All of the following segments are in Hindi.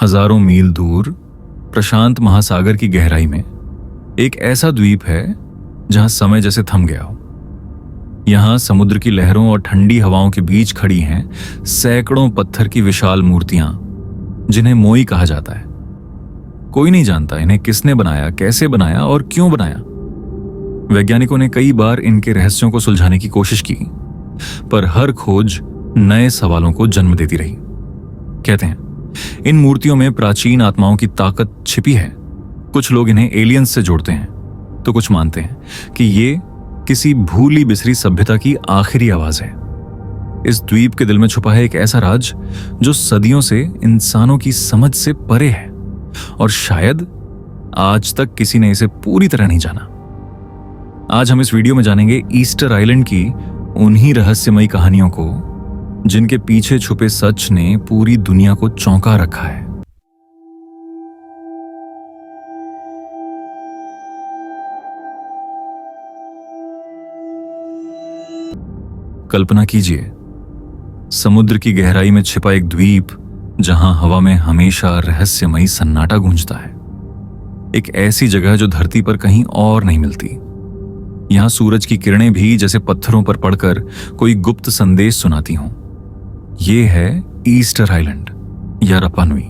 हजारों मील दूर प्रशांत महासागर की गहराई में एक ऐसा द्वीप है जहां समय जैसे थम गया हो। यहां समुद्र की लहरों और ठंडी हवाओं के बीच खड़ी हैं सैकड़ों पत्थर की विशाल मूर्तियां, जिन्हें मोई कहा जाता है। कोई नहीं जानता इन्हें किसने बनाया, कैसे बनाया और क्यों बनाया। वैज्ञानिकों ने कई बार इनके रहस्यों को सुलझाने की कोशिश की, पर हर खोज नए सवालों को जन्म देती रही। कहते हैं इन मूर्तियों में प्राचीन आत्माओं की ताकत छिपी है। कुछ लोग इन्हें एलियंस से जोड़ते हैं, तो कुछ मानते हैं कि ये किसी भूली बिसरी सभ्यता की आखिरी आवाज है। इस द्वीप के दिल में छुपा है एक ऐसा राज जो सदियों से इंसानों की समझ से परे है, और शायद आज तक किसी ने इसे पूरी तरह नहीं जाना। आज हम इस वीडियो में जानेंगे ईस्टर आइलैंड की उन्हीं रहस्यमयी कहानियों को जिनके पीछे छुपे सच ने पूरी दुनिया को चौंका रखा है। कल्पना कीजिए, समुद्र की गहराई में छिपा एक द्वीप जहां हवा में हमेशा रहस्यमयी सन्नाटा गूंजता है। एक ऐसी जगह जो धरती पर कहीं और नहीं मिलती। यहां सूरज की किरणें भी जैसे पत्थरों पर पड़कर कोई गुप्त संदेश सुनाती हों। ये है ईस्टर आइलैंड या रपा नुई,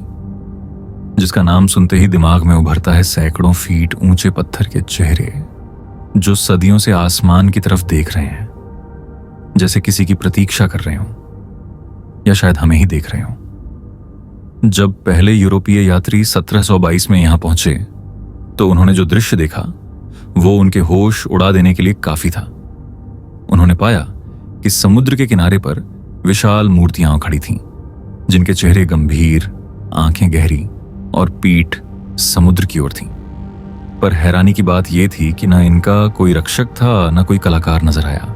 जिसका नाम सुनते ही दिमाग में उभरता है सैकड़ों फीट ऊंचे पत्थर के चेहरे जो सदियों से आसमान की तरफ देख रहे हैं, जैसे किसी की प्रतीक्षा कर रहे हों, या शायद हमें ही देख रहे हों। जब पहले यूरोपीय यात्री 1722 में यहां पहुंचे तो उन्होंने जो दृश्य देखा वो उनके होश उड़ा देने के लिए काफी था। उन्होंने पाया कि समुद्र के किनारे पर विशाल मूर्तियां खड़ी थीं, जिनके चेहरे गंभीर, आंखें गहरी और पीठ समुद्र की ओर थी। पर हैरानी की बात यह थी कि न इनका कोई रक्षक था, न कोई कलाकार नजर आया।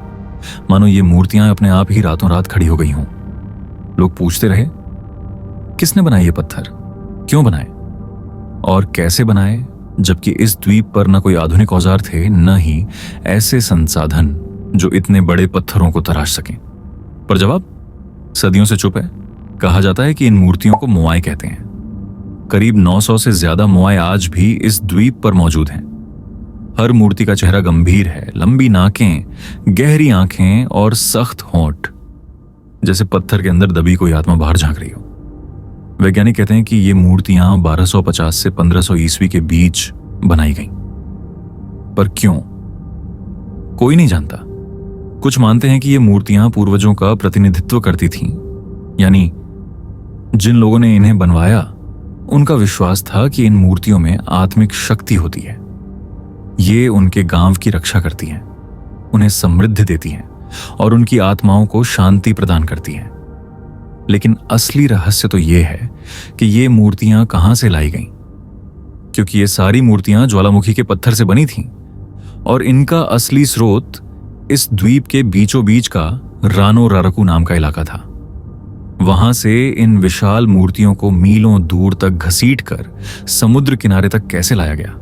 मानो ये मूर्तियां अपने आप ही रातों रात खड़ी हो गई हों। लोग पूछते रहे, किसने बनाए ये पत्थर, क्यों बनाए और कैसे बनाए, जबकि इस द्वीप पर न कोई आधुनिक औजार थे, न ही ऐसे संसाधन जो इतने बड़े पत्थरों को तराश सकें। पर जवाब सदियों से चुप है। कहा जाता है कि इन मूर्तियों को मोआई कहते हैं। करीब 900 से ज्यादा मोआई आज भी इस द्वीप पर मौजूद हैं। हर मूर्ति का चेहरा गंभीर है, लंबी नाकें, गहरी आंखें और सख्त होंठ, जैसे पत्थर के अंदर दबी कोई आत्मा बाहर झांक रही हो। वैज्ञानिक कहते हैं कि ये मूर्तियां 1250 से 1500 ईस्वी के बीच बनाई गईं। पर क्यों, कोई नहीं जानता। कुछ मानते हैं कि ये मूर्तियां पूर्वजों का प्रतिनिधित्व करती थीं, यानी जिन लोगों ने इन्हें बनवाया उनका विश्वास था कि इन मूर्तियों में आत्मिक शक्ति होती है। ये उनके गांव की रक्षा करती हैं, उन्हें समृद्धि देती हैं और उनकी आत्माओं को शांति प्रदान करती हैं। लेकिन असली रहस्य तो ये है कि ये मूर्तियां कहां से लाई गईं, क्योंकि ये सारी मूर्तियां ज्वालामुखी के पत्थर से बनी थीं और इनका असली स्रोत इस द्वीप के बीचों बीच का रानो रारकू नाम का इलाका था। वहां से इन विशाल मूर्तियों को मीलों दूर तक घसीटकर समुद्र किनारे तक कैसे लाया गया।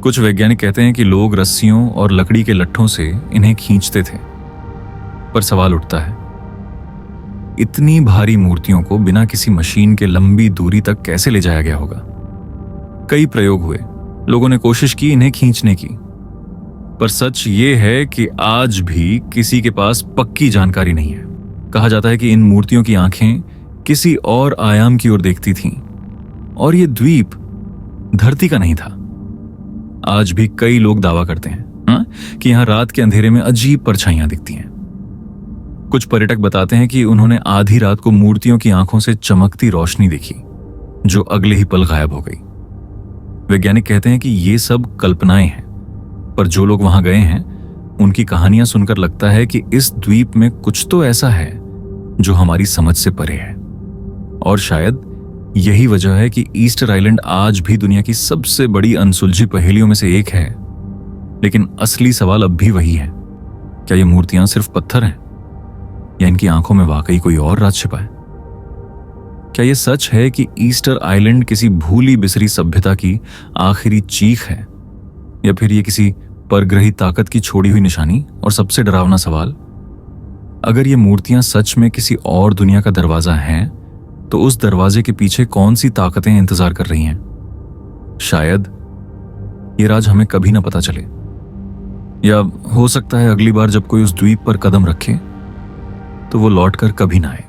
कुछ वैज्ञानिक कहते हैं कि लोग रस्सियों और लकड़ी के लट्ठों से इन्हें खींचते थे। पर सवाल उठता है, इतनी भारी मूर्तियों को बिना किसी मशीन के लंबी दूरी तक कैसे ले जाया गया होगा। कई प्रयोग हुए, लोगों ने कोशिश की इन्हें खींचने की, पर सच ये है कि आज भी किसी के पास पक्की जानकारी नहीं है। कहा जाता है कि इन मूर्तियों की आंखें किसी और आयाम की ओर देखती थीं और ये द्वीप धरती का नहीं था। आज भी कई लोग दावा करते हैं कि यहां रात के अंधेरे में अजीब परछाइयां दिखती हैं। कुछ पर्यटक बताते हैं कि उन्होंने आधी रात को मूर्तियों की आंखों से चमकती रोशनी देखी, जो अगले ही पल गायब हो गई। वैज्ञानिक कहते हैं कि ये सब कल्पनाएं हैं, पर जो लोग वहां गए हैं उनकी कहानियां सुनकर लगता है कि इस द्वीप में कुछ तो ऐसा है जो हमारी समझ से परे है। और शायद यही वजह है कि ईस्टर आइलैंड आज भी दुनिया की सबसे बड़ी अनसुलझी पहेलियों में से एक है। लेकिन असली सवाल अब भी वही है, क्या ये मूर्तियां सिर्फ पत्थर हैं या इनकी आंखों में वाकई कोई और राज छिपा है। क्या यह सच है कि ईस्टर आइलैंड किसी भूली बिसरी सभ्यता की आखिरी चीख है, या फिर यह किसी परग्रही ताकत की छोड़ी हुई निशानी। और सबसे डरावना सवाल, अगर ये मूर्तियां सच में किसी और दुनिया का दरवाजा हैं, तो उस दरवाजे के पीछे कौन सी ताकतें इंतजार कर रही हैं? शायद ये राज हमें कभी ना पता चले, या हो सकता है अगली बार जब कोई उस द्वीप पर कदम रखे तो वो लौटकर कभी ना आए।